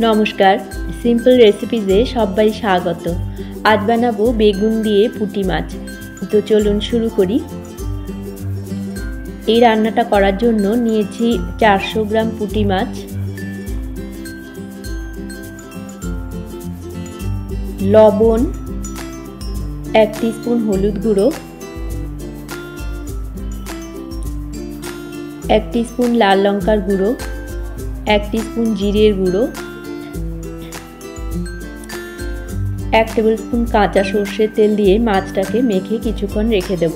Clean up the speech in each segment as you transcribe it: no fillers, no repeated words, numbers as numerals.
নমস্কার, সিম্পল রেসিপিজে সবাই স্বাগত। আজ বানাবো বেগুন দিয়ে পুঁটি মাছ। তো চলুন শুরু করি। এই রান্নাটা করার জন্য নিয়েছি 400 গ্রাম পুঁটি মাছ, লবণ, 1 টিস্পুন হলুদ গুঁড়ো, 1 টিস্পুন লাল লঙ্কার গুঁড়ো, 1 টিস্পুন জিরের গুঁড়ো, 1 টেবিলস্পুন কাঁচা সর্ষের তেল দিয়ে মাছটাকে মেখে কিছুক্ষণ রেখে দেব।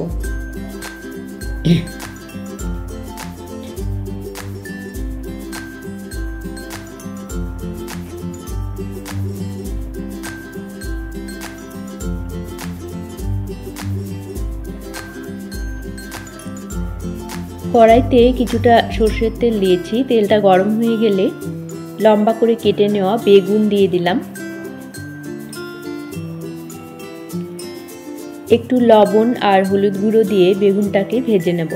কড়াইতে কিছুটা সর্ষের তেল দিয়েছি। তেলটা গরম হয়ে গেলে লম্বা করে কেটে নেওয়া বেগুন দিয়ে দিলাম। একটু লবণ আর হলুদ গুঁড়ো দিয়ে বেগুনটাকে ভেজে নেব।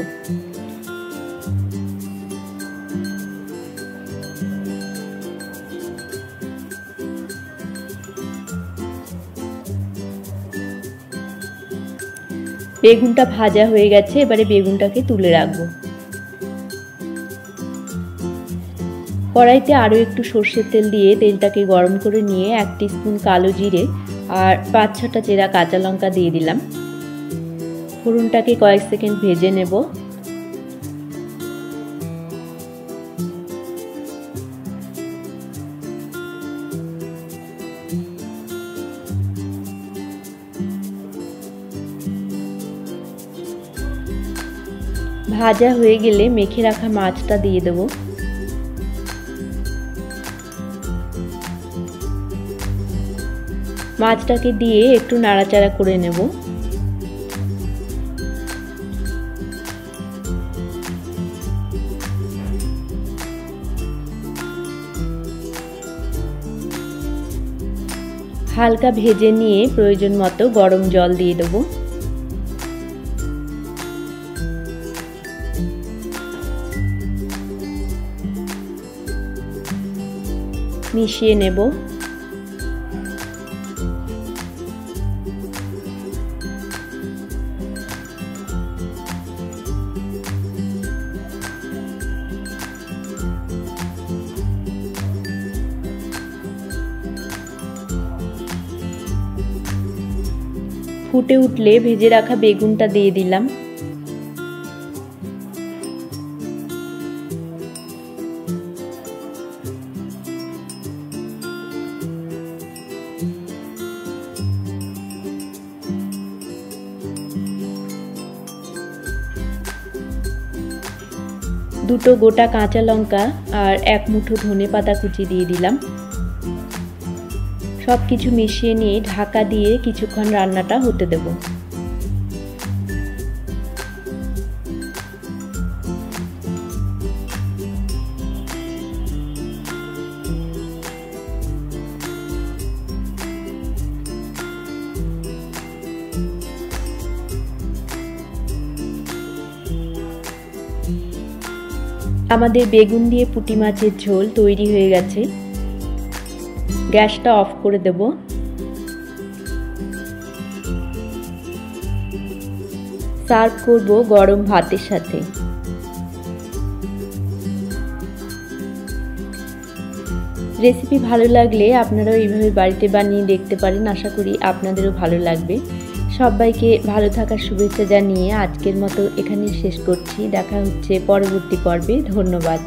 বেগুনটা ভাজা হয়ে গেছে, এবারে বেগুনটাকে তুলে রাখবো। কড়াইতে আরও একটু সর্ষের তেল দিয়ে তেলটাকে গরম করে নিয়ে 1 টিস্পুন কালো জিরে আর 5-6টা চেরা কাঁচা লঙ্কা দিয়ে দিলাম। ফোড়নটাকে কয়েক সেকেন্ড ভেজে নেব। ভাজা হয়ে গেলে মেখে রাখা মাছটা দিয়ে দেব। মাছটাকে দিয়ে একটু নাড়াচাড়া করে নেব। হালকা ভেজে নিয়ে প্রয়োজন মতো গরম জল দিয়ে দেব। মিশিয়ে নেব। ফুটে উঠলে ভেজে রাখা বেগুনটা দিয়ে দিলাম। দুটো গোটা কাঁচা লঙ্কা আর 1 মুঠো ধনেপাতা কুচি দিয়ে দিলাম। সব কিছু মিশিয়ে নিয়ে ঢাকা দিয়ে কিছুক্ষণ রান্নাটা হতে দেব। আমাদের বেগুন দিয়ে পুঁটি মাছের ঝোল তৈরি হয়ে গেছে। গ্যাসটা অফ করে দেব। সার্ভ করব গরম ভাতের সাথে। রেসিপি ভালো লাগলে আপনারাও এইভাবে বাড়িতে বানিয়ে দেখতে পারেন। আশা করি আপনাদেরও ভালো লাগবে। সবাইকে ভালো থাকার শুভেচ্ছা জানিয়ে আজকের মতো এখানেই শেষ করছি। দেখা হচ্ছে পরবর্তী পর্বে। ধন্যবাদ।